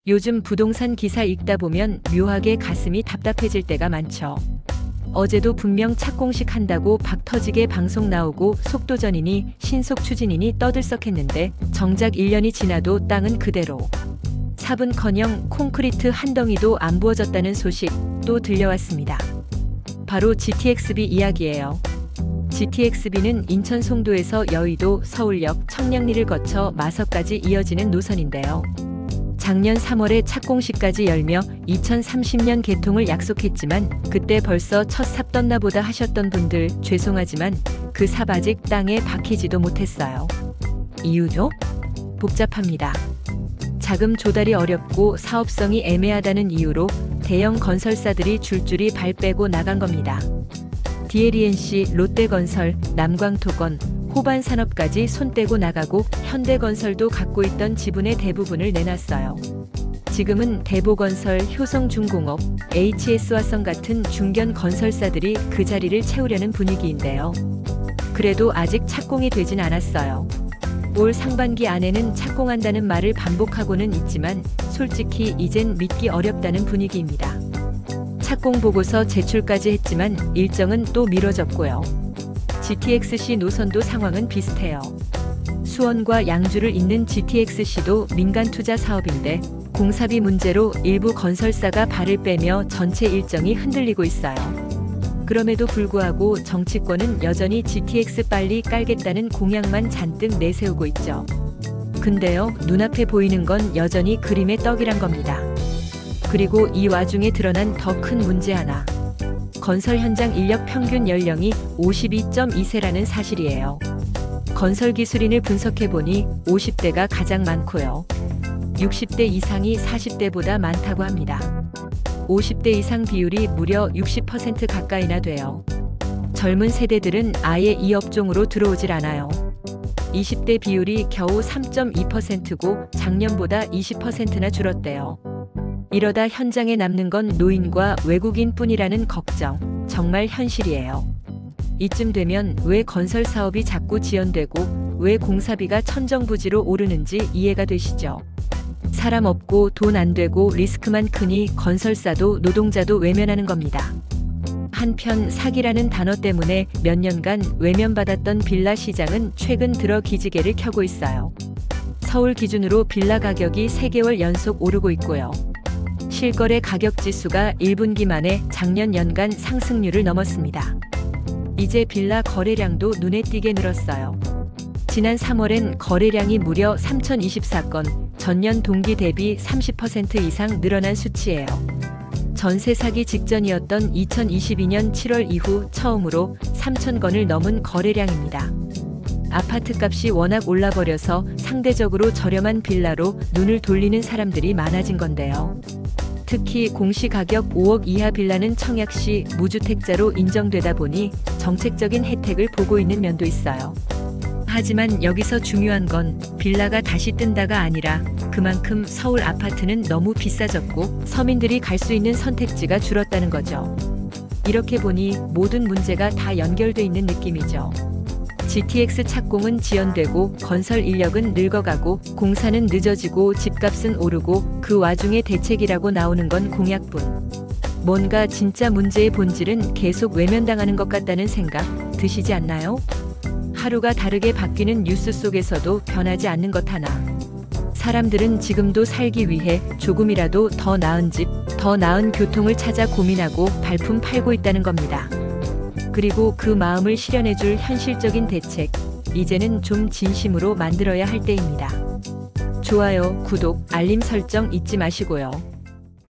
요즘 부동산 기사 읽다 보면 묘하게 가슴이 답답해질 때가 많죠. 어제도 분명 착공식 한다고 박 터지게 방송 나오고 속도전이니 신속 추진이니 떠들썩했는데 정작 1년이 지나도 땅은 그대로. 삽은커녕 콘크리트 한 덩이도 안 부어졌다는 소식 또 들려왔습니다. 바로 GTX-B 이야기예요. GTX-B는 인천 송도에서 여의도, 서울역, 청량리를 거쳐 마석까지 이어지는 노선인데요. 작년 3월에 착공식까지 열며 2030년 개통을 약속했지만 그때 벌써 첫 삽 떴나 보다 하셨던 분들 죄송하지만 그 삽 아직 땅에 박히지도 못했어요. 이유도 복잡합니다. 자금 조달이 어렵고 사업성이 애매하다는 이유로 대형 건설사들이 줄줄이 발 빼고 나간 겁니다. DLENC, 롯데건설, 남광토건, 호반산업까지 손 떼고 나가고 현대건설도 갖고 있던 지분의 대부분을 내놨어요. 지금은 대보건설, 효성중공업, HS화성 같은 중견 건설사들이 그 자리를 채우려는 분위기인데요. 그래도 아직 착공이 되진 않았어요. 올 상반기 안에는 착공한다는 말을 반복하고는 있지만 솔직히 이젠 믿기 어렵다는 분위기입니다. 착공 보고서 제출까지 했지만 일정은 또 미뤄졌고요. GTX-C 노선도 상황은 비슷해요. 수원과 양주를 잇는 GTX-C도 민간 투자 사업인데 공사비 문제로 일부 건설사가 발을 빼며 전체 일정이 흔들리고 있어요. 그럼에도 불구하고 정치권은 여전히 GTX 빨리 깔겠다는 공약만 잔뜩 내세우고 있죠. 근데요, 눈앞에 보이는 건 여전히 그림의 떡이란 겁니다. 그리고 이 와중에 드러난 더 큰 문제 하나. 건설 현장 인력 평균 연령이 52.2세라는 사실이에요. 건설 기술인을 분석해보니 50대가 가장 많고요. 60대 이상이 40대보다 많다고 합니다. 50대 이상 비율이 무려 60% 가까이나 돼요. 젊은 세대들은 아예 이 업종으로 들어오질 않아요. 20대 비율이 겨우 3.2%고 작년보다 20%나 줄었대요. 이러다 현장에 남는 건 노인과 외국인뿐이라는 걱정, 정말 현실이에요. 이쯤 되면 왜 건설 사업이 자꾸 지연되고 왜 공사비가 천정부지로 오르는지 이해가 되시죠? 사람 없고 돈 안 되고 리스크만 크니 건설사도 노동자도 외면하는 겁니다. 한편 사기라는 단어 때문에 몇 년간 외면받았던 빌라 시장은 최근 들어 기지개를 켜고 있어요. 서울 기준으로 빌라 가격이 3개월 연속 오르고 있고요. 실거래 가격 지수가 1분기 만에 작년 연간 상승률을 넘었습니다. 이제 빌라 거래량도 눈에 띄게 늘었어요. 지난 3월엔 거래량이 무려 3,024건, 전년 동기 대비 30% 이상 늘어난 수치예요. 전세 사기 직전이었던 2022년 7월 이후 처음으로 3,000건을 넘은 거래량입니다. 아파트값이 워낙 올라버려서 상대적으로 저렴한 빌라로 눈을 돌리는 사람들이 많아진 건데요. 특히 공시가격 5억 이하 빌라는 청약시 무주택자로 인정되다 보니 정책적인 혜택을 보고 있는 면도 있어요. 하지만 여기서 중요한 건 빌라가 다시 뜬다가 아니라 그만큼 서울 아파트는 너무 비싸졌고 서민들이 갈 수 있는 선택지가 줄었다는 거죠. 이렇게 보니 모든 문제가 다 연결돼 있는 느낌이죠. GTX 착공은 지연되고 건설 인력은 늙어가고 공사는 늦어지고 집값은 오르고 그 와중에 대책이라고 나오는 건 공약뿐. 뭔가 진짜 문제의 본질은 계속 외면당하는 것 같다는 생각 드시지 않나요? 하루가 다르게 바뀌는 뉴스 속에서도 변하지 않는 것 하나. 사람들은 지금도 살기 위해 조금이라도 더 나은 집, 더 나은 교통을 찾아 고민하고 발품 팔고 있다는 겁니다. 그리고 그 마음을 실현해줄 현실적인 대책, 이제는 좀 진심으로 만들어야 할 때입니다. 좋아요, 구독, 알림 설정 잊지 마시고요.